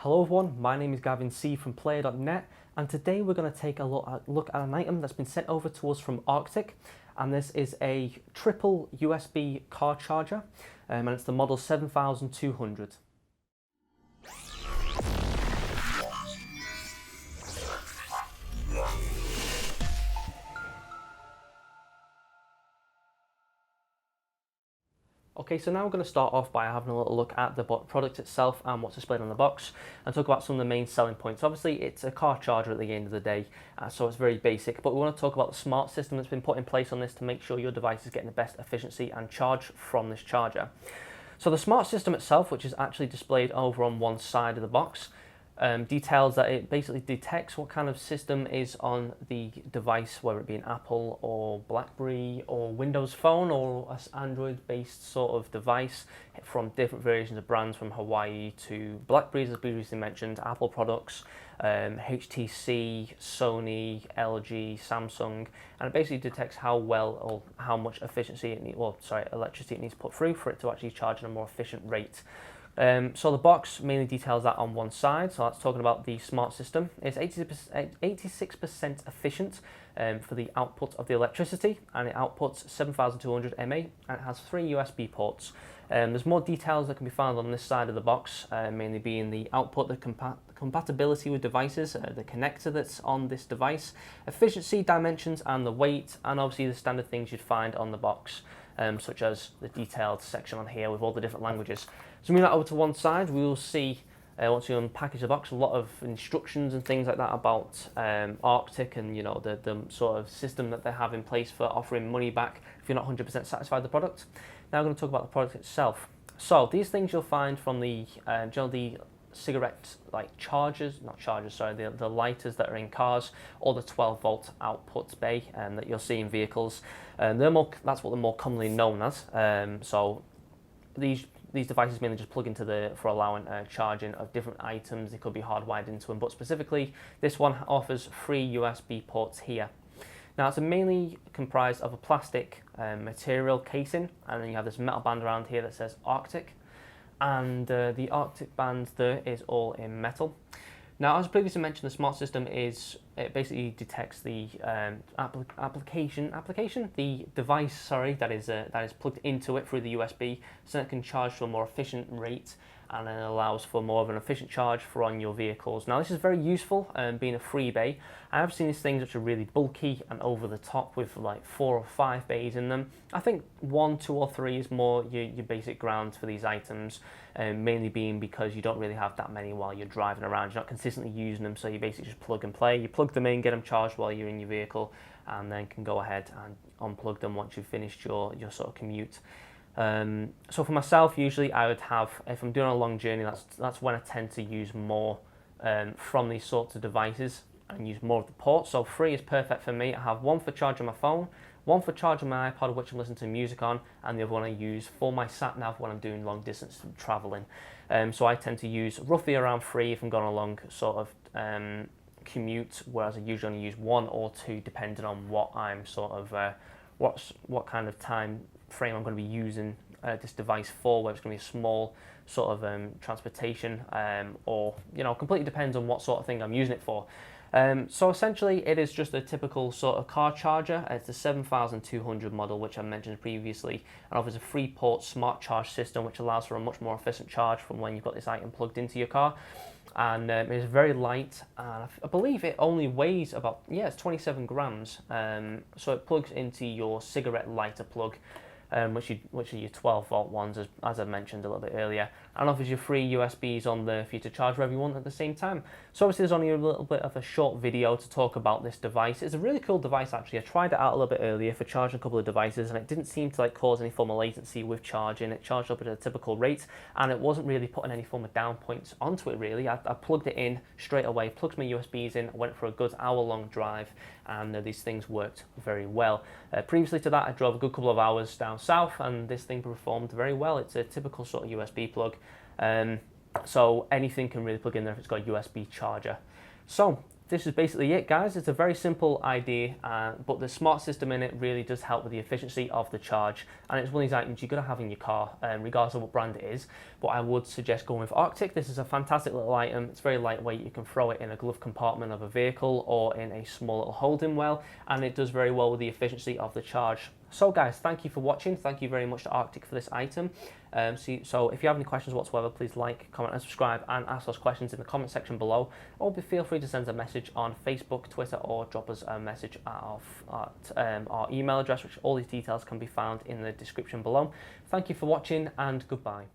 Hello everyone, my name is Gav C from Play3r, and today we're going to take a look at an item that's been sent over to us from Arctic, and this is a triple USB car charger, and it's the model 7200. Okay, so now we're going to start off by having a little look at the product itself and what's displayed on the box and talk about some of the main selling points. Obviously, it's a car charger at the end of the day, so it's very basic, but we want to talk about the smart system that's been put in place on this to make sure your device is getting the best efficiency and charge from this charger. So the smart system itself, which is actually displayed over on one side of the box, details that it basically detects what kind of system is on the device, whether it be an Apple or BlackBerry or Windows Phone or an Android-based sort of device from different versions of brands, from Hawaii to BlackBerries, as previously mentioned, Apple products, HTC, Sony, LG, Samsung, and it basically detects how well or how much efficiency it needs, electricity it needs to put through for it to actually charge at a more efficient rate. So the box mainly details that on one side, so that's talking about the smart system. It's 86% efficient for the output of the electricity, and it outputs 7200 mAh, and it has 3 USB ports. There's more details that can be found on this side of the box, mainly being the output, the compatibility with devices, the connector that's on this device, efficiency, dimensions, and the weight, and obviously the standard things you'd find on the box, such as the detailed section on here with all the different languages. So moving that over to one side, we will see, once we unpackage the box, a lot of instructions and things like that about Arctic and the sort of system that they have in place for offering money back if you're not 100% satisfied with the product. Now I'm going to talk about the product itself. So these things you'll find from the generally cigarette the lighters that are in cars, or the 12-volt output bay that you'll see in vehicles. That's what they're more commonly known as. So these devices mainly just plug into for allowing charging of different items. They could be hardwired into them, but specifically this one offers 3 USB ports here. Now it's mainly comprised of a plastic material casing, and then you have this metal band around here that says Arctic, and the Arctic band there is all in metal. Now, as previously mentioned, the smart system it basically detects the the device, that is plugged into it through the USB, so it can charge to a more efficient rate, and then allows for more of an efficient charge on your vehicles. Now, this is very useful, being a 3 bay. I have seen these things which are really bulky and over the top with like 4 or 5 bays in them. I think 1, 2 or 3 is more your basic ground for these items, mainly being because you don't really have that many while you're driving around. You're not consistently using them, so you basically just plug and play. You plug them in, get them charged while you're in your vehicle, and then can go ahead and unplug them once you've finished your sort of commute. So for myself, usually I would have, if I'm doing a long journey, that's when I tend to use more from these sorts of devices and use more of the ports. So 3 is perfect for me. I have 1 for charging my phone, 1 for charging my iPod, which I'm listening to music on, and the other one I use for my sat nav when I'm doing long distance traveling. So I tend to use roughly around 3 if I'm going a long sort of commute, whereas I usually only use 1 or 2 depending on what I'm sort of what kind of time frame I'm going to be using this device for, whether it's going to be a small sort of transportation or completely depends on what sort of thing I'm using it for. So essentially it is just a typical sort of car charger. It's the 7200 model, which I mentioned previously, and offers a 3-port smart charge system which allows for a much more efficient charge from when you've got this item plugged into your car. And it's very light, and I believe it only weighs about, it's 27 grams. So it plugs into your cigarette lighter plug, which are your 12-volt ones, as I mentioned a little bit earlier, and offers you 3 USBs on there for you to charge wherever you want at the same time. So obviously there's only a little bit of a short video to talk about this device. It's a really cool device actually. I tried it out a little bit earlier for charging a couple of devices, and it didn't seem to cause any form of latency with charging. It charged up at a typical rate, and it wasn't really putting any form of down points onto it really. I plugged it in straight away, plugged my USBs in, went for a good hour-long drive, and these things worked very well. Previously to that, I drove a good couple of hours down south, and this thing performed very well. It's a typical sort of USB plug, so anything can really plug in there if it's got a USB charger. So this is basically it, guys. It's a very simple idea, but the smart system in it really does help with the efficiency of the charge, and it's one of these items you're going to have in your car, regardless of what brand it is. But I would suggest going with Arctic. This is a fantastic little item. It's very lightweight. You can throw it in a glove compartment of a vehicle or in a small little holding well, and it does very well with the efficiency of the charge. So guys, thank you for watching. Thank you very much to Arctic for this item. So if you have any questions whatsoever, please like, comment and subscribe, and ask those questions in the comment section below, or feel free to send a message on Facebook, Twitter, or drop us a message at our email address, which all these details can be found in the description below. Thank you for watching, and goodbye.